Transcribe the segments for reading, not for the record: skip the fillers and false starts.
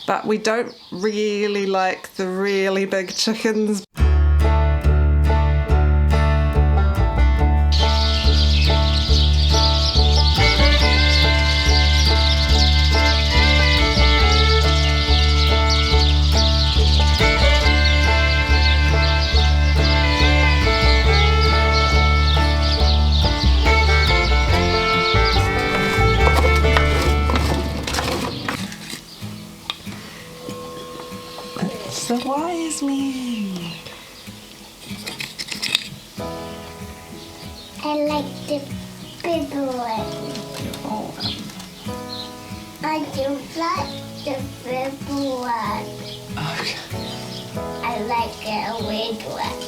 but we don't really like the really big chickens. So why is me? I like the big one. Oh. I don't like the big one. Okay. I like a red one.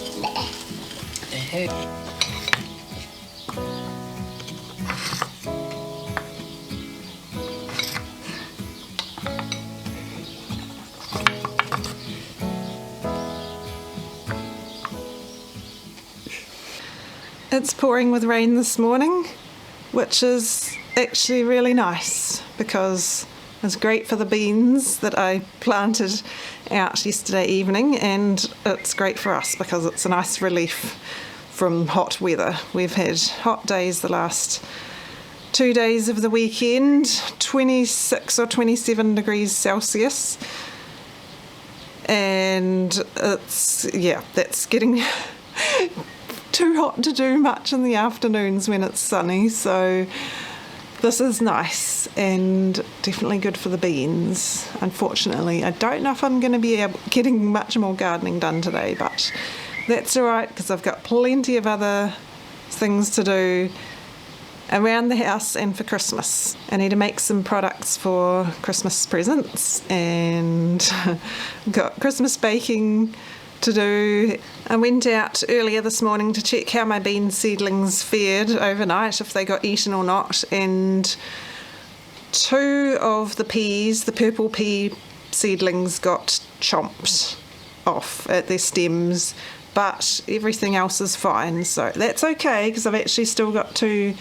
It's pouring with rain this morning, which is actually really nice because it's great for the beans that I planted out yesterday evening, and it's great for us because it's a nice relief from hot weather. We've had hot days the last 2 days of the weekend, 26 or 27 degrees Celsius, and that's getting too hot to do much in the afternoons when it's sunny, so this is nice and definitely good for the beans. Unfortunately, I don't know if I'm going to be getting much more gardening done today, but that's alright because I've got plenty of other things to do around the house and for Christmas. I need to make some products for Christmas presents and got Christmas baking to do. I went out earlier this morning to check how my bean seedlings fared overnight, if they got eaten or not, and 2 of the peas, the purple pea seedlings, got chomped off at their stems, but everything else is fine, so that's okay because I've actually still got 2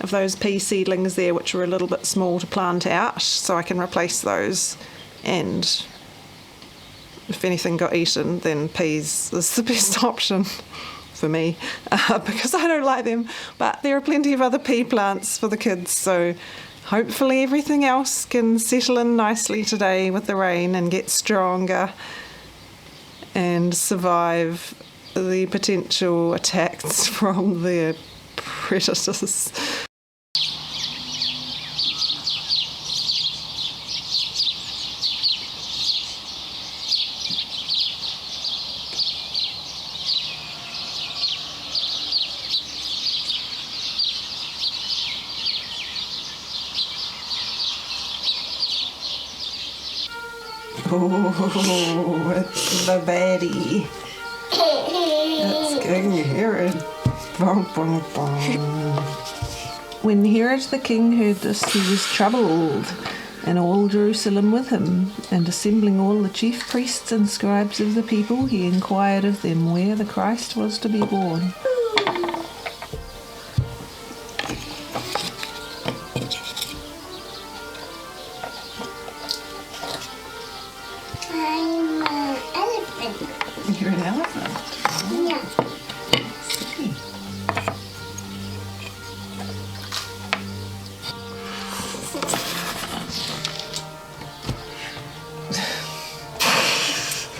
of those pea seedlings there which were a little bit small to plant out, so I can replace those, and if anything got eaten, then peas is the best option for me because I don't like them, but there are plenty of other pea plants for the kids, so hopefully everything else can settle in nicely today with the rain and get stronger and survive the potential attacks from the predators. Oh, it's the baddie. It's King Herod. Bum, bum, bum. When Herod the king heard this, he was troubled, and all Jerusalem with him. And assembling all the chief priests and scribes of the people, he inquired of them where the Christ was to be born. I'm an elephant. You're an elephant? Yeah. See.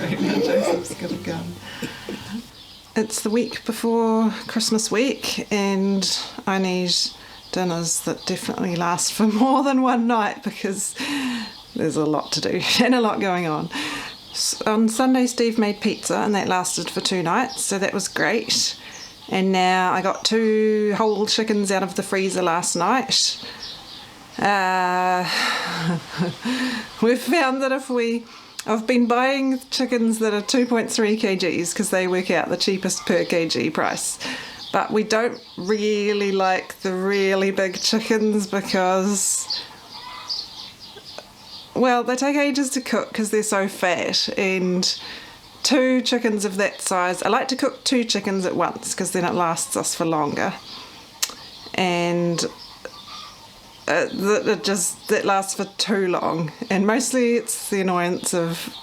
Right now Joseph's got a gun. It's the week before Christmas week and I need dinners that definitely last for more than one night because there's a lot to do and a lot going on. On Sunday Steve made pizza and that lasted for 2 nights, so that was great. And now I got 2 whole chickens out of the freezer last night. We've found that I've been buying chickens that are 2.3 kgs because they work out the cheapest per kg price. But we don't really like the really big chickens because, well, they take ages to cook because they're so fat, and 2 chickens of that size, I like to cook 2 chickens at once because then it lasts us for longer. And that lasts for too long, and mostly it's the annoyance of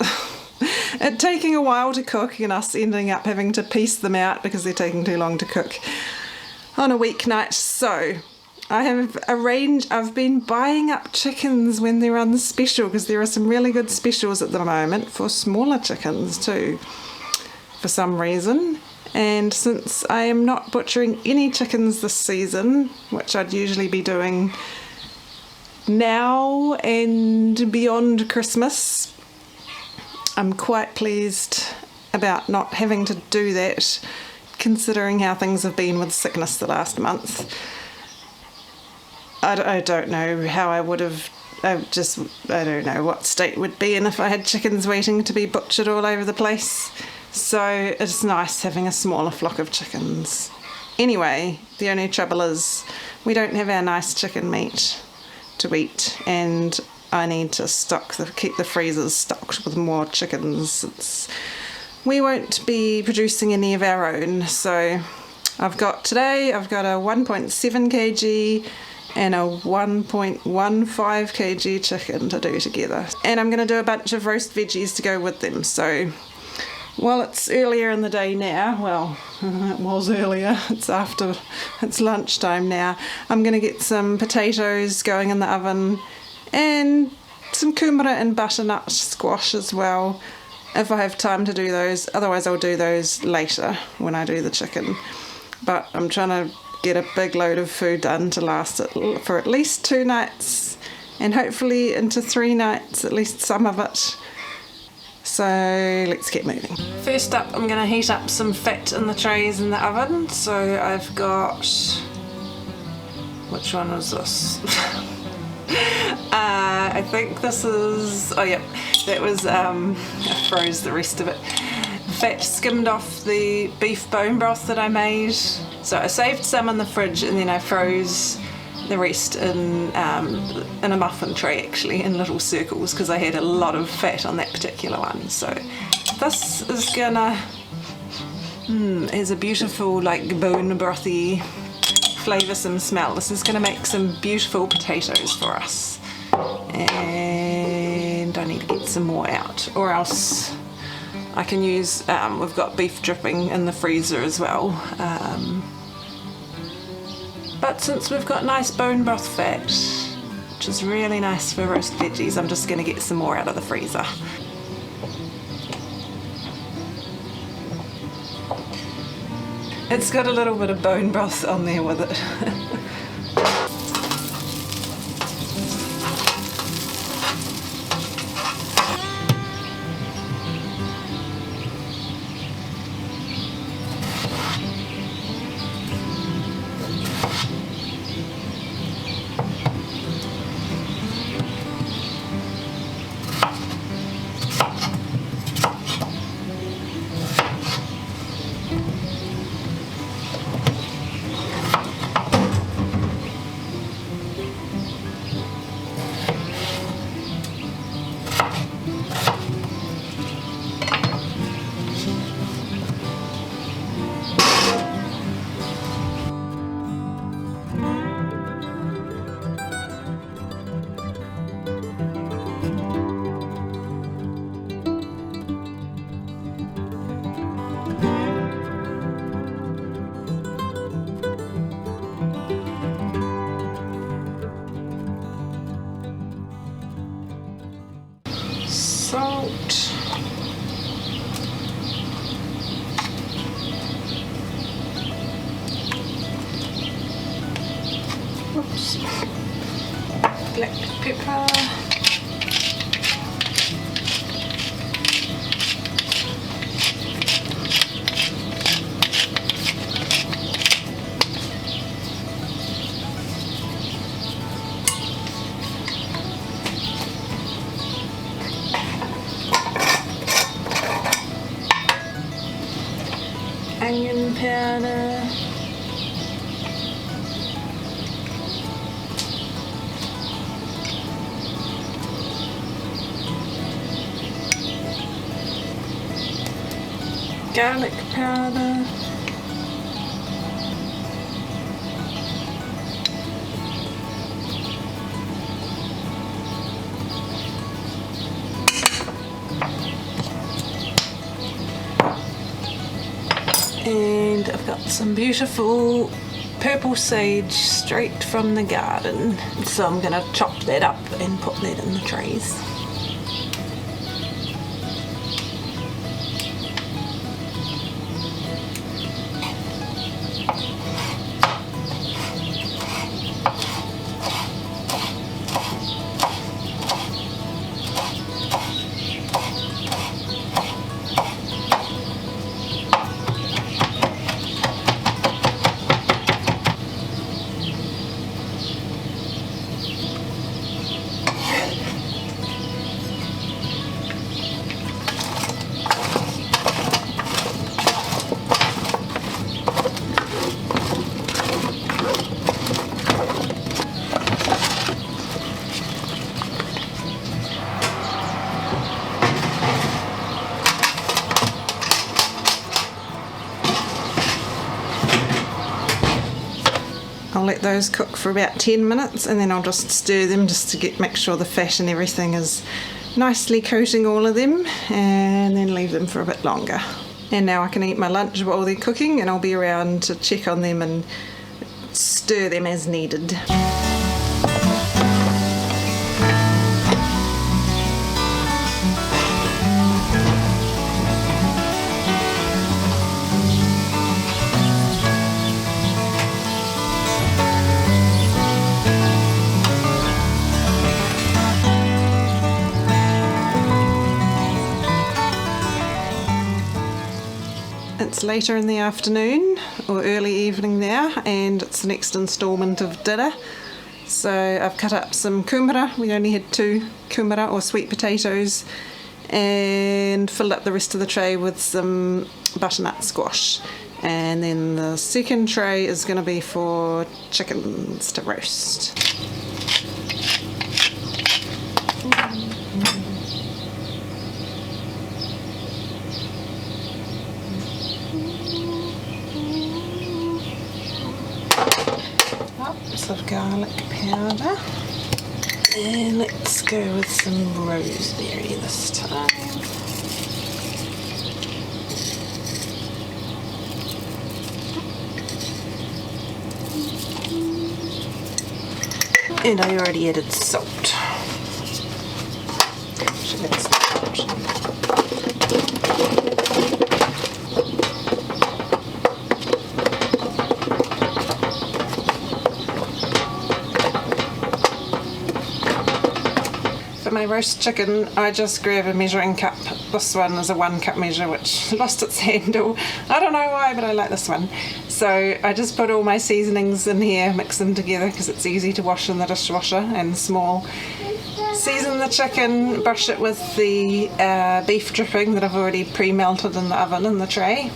it taking a while to cook and us ending up having to piece them out because they're taking too long to cook on a weeknight. So I've been buying up chickens when they're on special, because there are some really good specials at the moment for smaller chickens too, for some reason. And since I am not butchering any chickens this season, which I'd usually be doing now and beyond Christmas, I'm quite pleased about not having to do that, considering how things have been with sickness the last month. I don't know how I would have, I don't know what state would be in if I had chickens waiting to be butchered all over the place. So it's nice having a smaller flock of chickens. Anyway, the only trouble is we don't have our nice chicken meat to eat, and I need to keep the freezers stocked with more chickens. We won't be producing any of our own, so I've got a 1.7 kg and a 1.15 kg chicken to do together, and I'm going to do a bunch of roast veggies to go with them. So while it's earlier in the day now, well, it was earlier, it's lunchtime now, I'm going to get some potatoes going in the oven and some kumara and butternut squash as well, if I have time to do those. Otherwise I'll do those later when I do the chicken. But I'm trying to get a big load of food done to last for at least 2 nights, and hopefully into 3 nights, at least some of it. So let's get moving. First up, I'm going to heat up some fat in the trays in the oven. So I've got, which one is this? I think this is, oh yeah, that was, I froze the rest of it. Fat skimmed off the beef bone broth that I made. So I saved some in the fridge and then I froze the rest in a muffin tray, actually, in little circles, because I had a lot of fat on that particular one. So this is gonna, has a beautiful like bone brothy flavoursome smell. This is gonna make some beautiful potatoes for us. And I need to get some more out, or else I can use, we've got beef dripping in the freezer as well. But since we've got nice bone broth fat, which is really nice for roast veggies, I'm just going to get some more out of the freezer. It's got a little bit of bone broth on there with it. Salt. Oops. Black pepper. Onion powder, garlic powder, And I've got some beautiful purple sage straight from the garden. So I'm going to chop that up and put that in the trays. I'll let those cook for about 10 minutes and then I'll just stir them just to make sure the fat and everything is nicely coating all of them, and then leave them for a bit longer. And now I can eat my lunch while they're cooking, and I'll be around to check on them and stir them as needed. It's later in the afternoon or early evening now, and it's the next instalment of dinner. So I've cut up some kumara. We only had 2 kumara or sweet potatoes, and filled up the rest of the tray with some butternut squash. And then the second tray is going to be for chickens to roast. Of garlic powder, and let's go with some rosemary this time. And I already added salt. Should add some salt. For my roast chicken, I just grab a measuring cup. This one is a 1 cup measure, which lost its handle. I don't know why, but I like this one. So I just put all my seasonings in here, mix them together because it's easy to wash in the dishwasher and small. Season the chicken, brush it with the beef dripping that I've already pre-melted in the oven in the tray.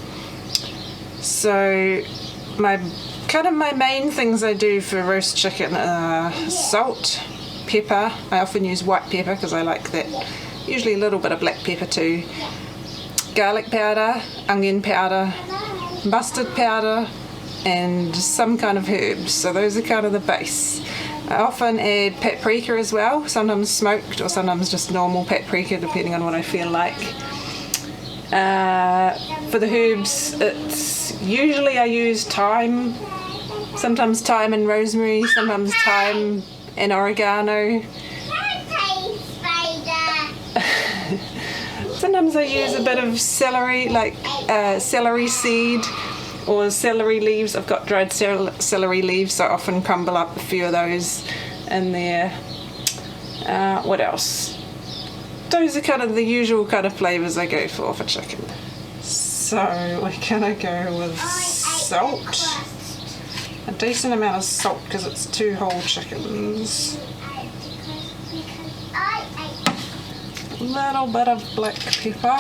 So my main things I do for roast chicken are salt, pepper. I often use white pepper because I like that. Usually a little bit of black pepper too. Garlic powder, onion powder, mustard powder, and some kind of herbs. So those are kind of the base. I often add paprika as well, sometimes smoked or sometimes just normal paprika depending on what I feel like. For the herbs, it's usually I use thyme, sometimes thyme and rosemary, sometimes thyme and oregano. Sometimes I use a bit of celery, like celery seed or celery leaves. I've got dried celery leaves, so I often crumble up a few of those in there. What else? Those are kind of the usual kind of flavours I go for chicken. So we're gonna go with salt. A decent amount of salt because it's 2 whole chickens. A little bit of black pepper.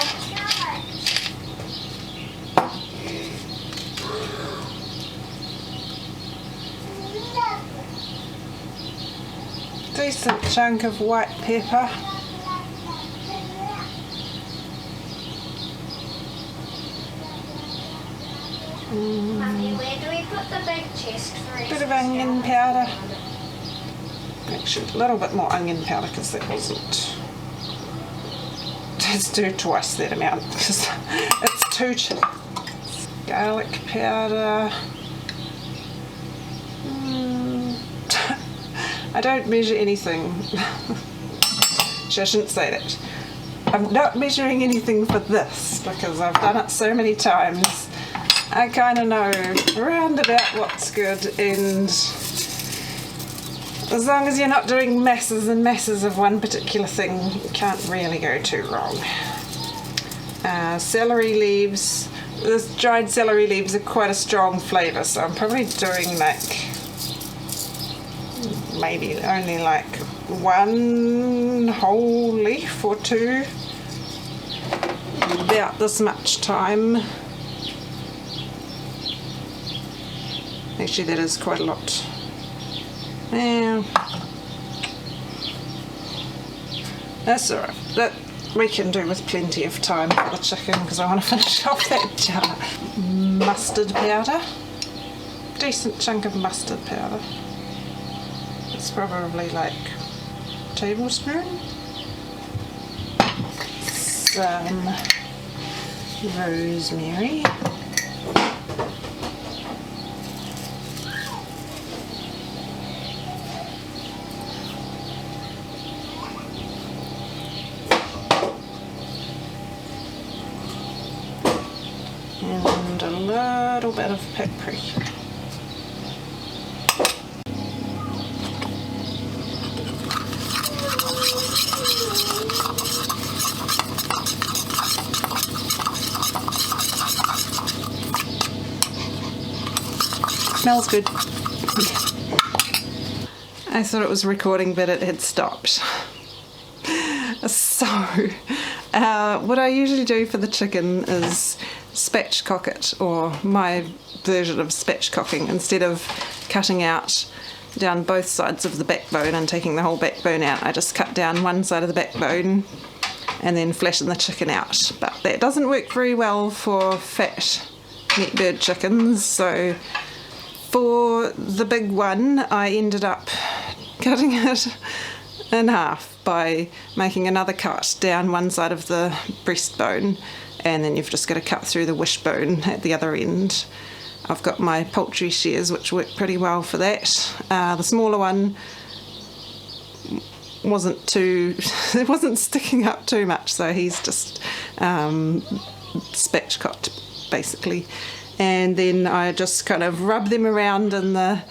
Decent chunk of white pepper. Mummy, where do we put the big chest for Bit of onion powder. Actually, a little bit more onion powder because that wasn't. Let's do twice that amount because it's 2 chickens. garlic powder. I don't measure anything. I shouldn't say that. I'm not measuring anything for this because I've done it so many times. I kind of know round about what's good, and as long as you're not doing masses and masses of one particular thing, you can't really go too wrong. Celery leaves. This dried celery leaves are quite a strong flavour, so I'm probably doing like maybe only like one whole leaf or two. About this much time. Actually, that is quite a lot. Yeah. That's alright. That we can do with plenty of time for the chicken because I want to finish off that jar. Mustard powder. Decent chunk of mustard powder. It's probably like a tablespoon. Some rosemary. And a little bit of paprika. Smells good. I thought it was recording, but it had stopped. So, what I usually do for the chicken is spatchcock it, or my version of spatchcocking. Instead of cutting out down both sides of the backbone and taking the whole backbone out, I just cut down one side of the backbone and then flatten the chicken out. But that doesn't work very well for fat meat bird chickens, so for the big one I ended up cutting it in half by making another cut down one side of the breastbone, and then you've just got to cut through the wishbone at the other end. I've got my poultry shears which work pretty well for that. The smaller one it wasn't sticking up too much, so he's just spatchcocked basically. And then I just kind of rub them around in the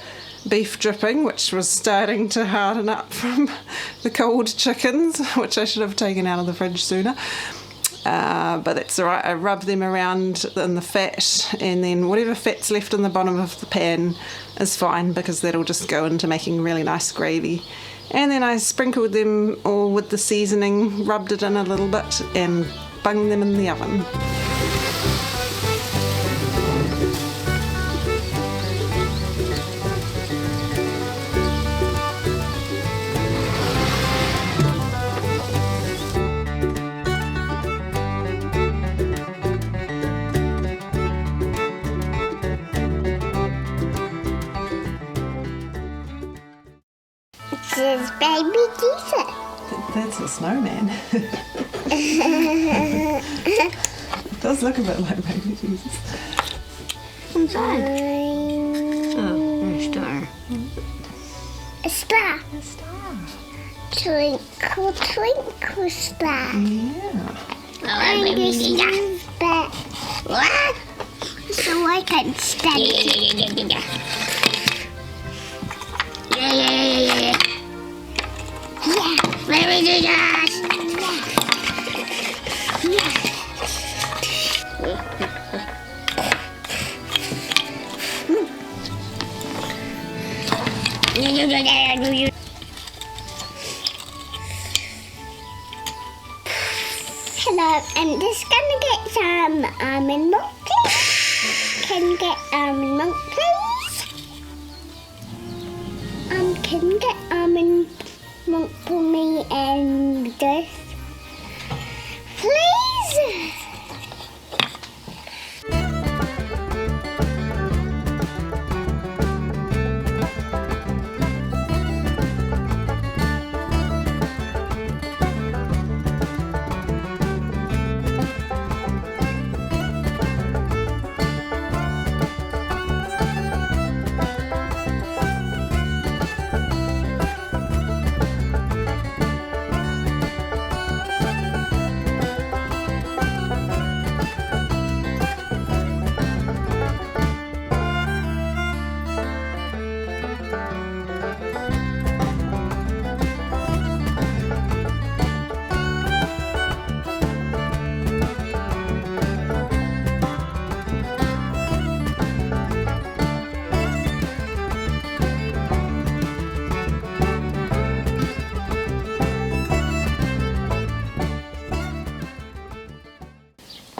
beef dripping, which was starting to harden up from the cold chickens, which I should have taken out of the fridge sooner. But that's alright. I rub them around in the fat, and then whatever fat's left in the bottom of the pan is fine because that'll just go into making really nice gravy. And then I sprinkled them all with the seasoning, rubbed it in a little bit, and bung them in the oven. This is baby Jesus. That's a snowman. It does look a bit like baby Jesus. Inside. Oh, a star. A star. A star. Twinkle, twinkle star. Yeah. And this is back. What? So I can stand it. Yeah. Yeah. Baby Jesus! Hello, I'm just gonna get some almond milk, please. Can you get almond milk, please? Can you get almond milk for me and this, please?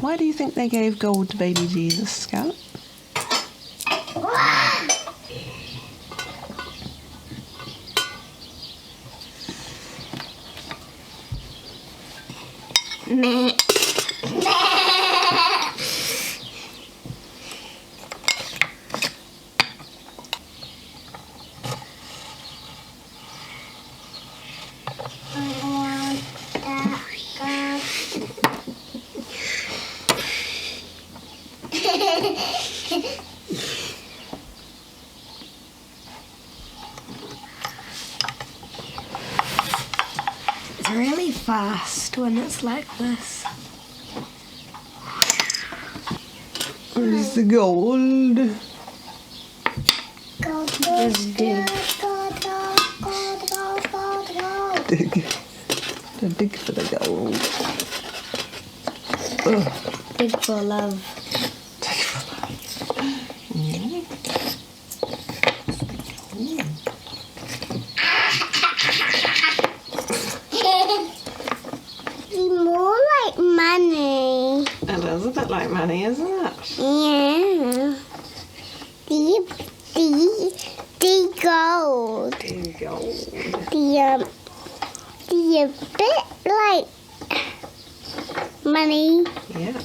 Why do you think they gave gold to baby Jesus, Scarlett? Meh. It's really fast when it's like this. Where's the gold? Just dig. Dig. To dig for the gold. Ugh. Dig for love. Dig for love. Yeah. More like money. It is a bit like money, isn't it? Yeah. The gold. The gold. The bit like money. Yeah.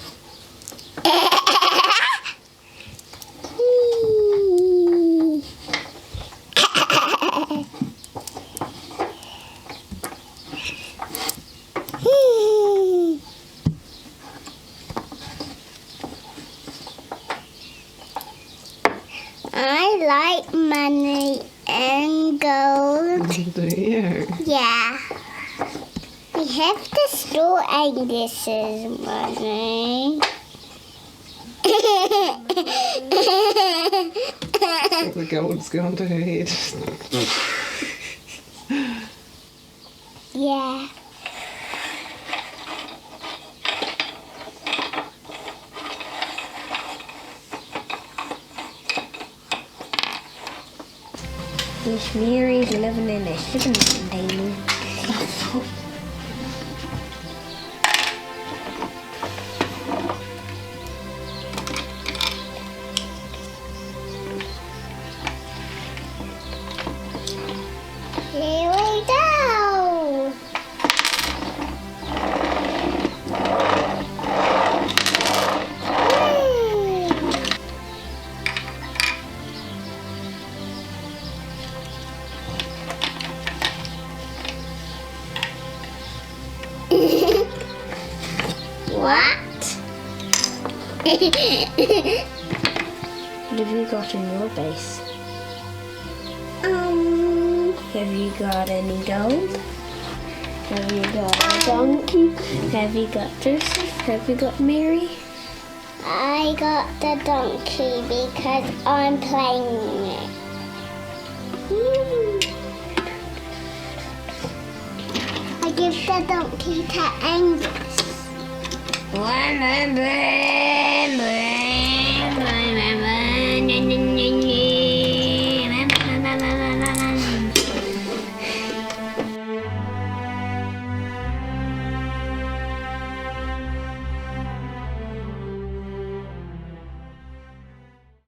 I like money and gold. Do you? Yeah. We have to store and this is money. The gold's gone to her head. Yeah. Miss Mary's living in a shipping container. Here we go. What? What have you got in your base? Have you got any gold? Have you got a donkey? Have you got Joseph? Have you got Mary? I got the donkey because I'm playing it. I give the donkey to Angus. One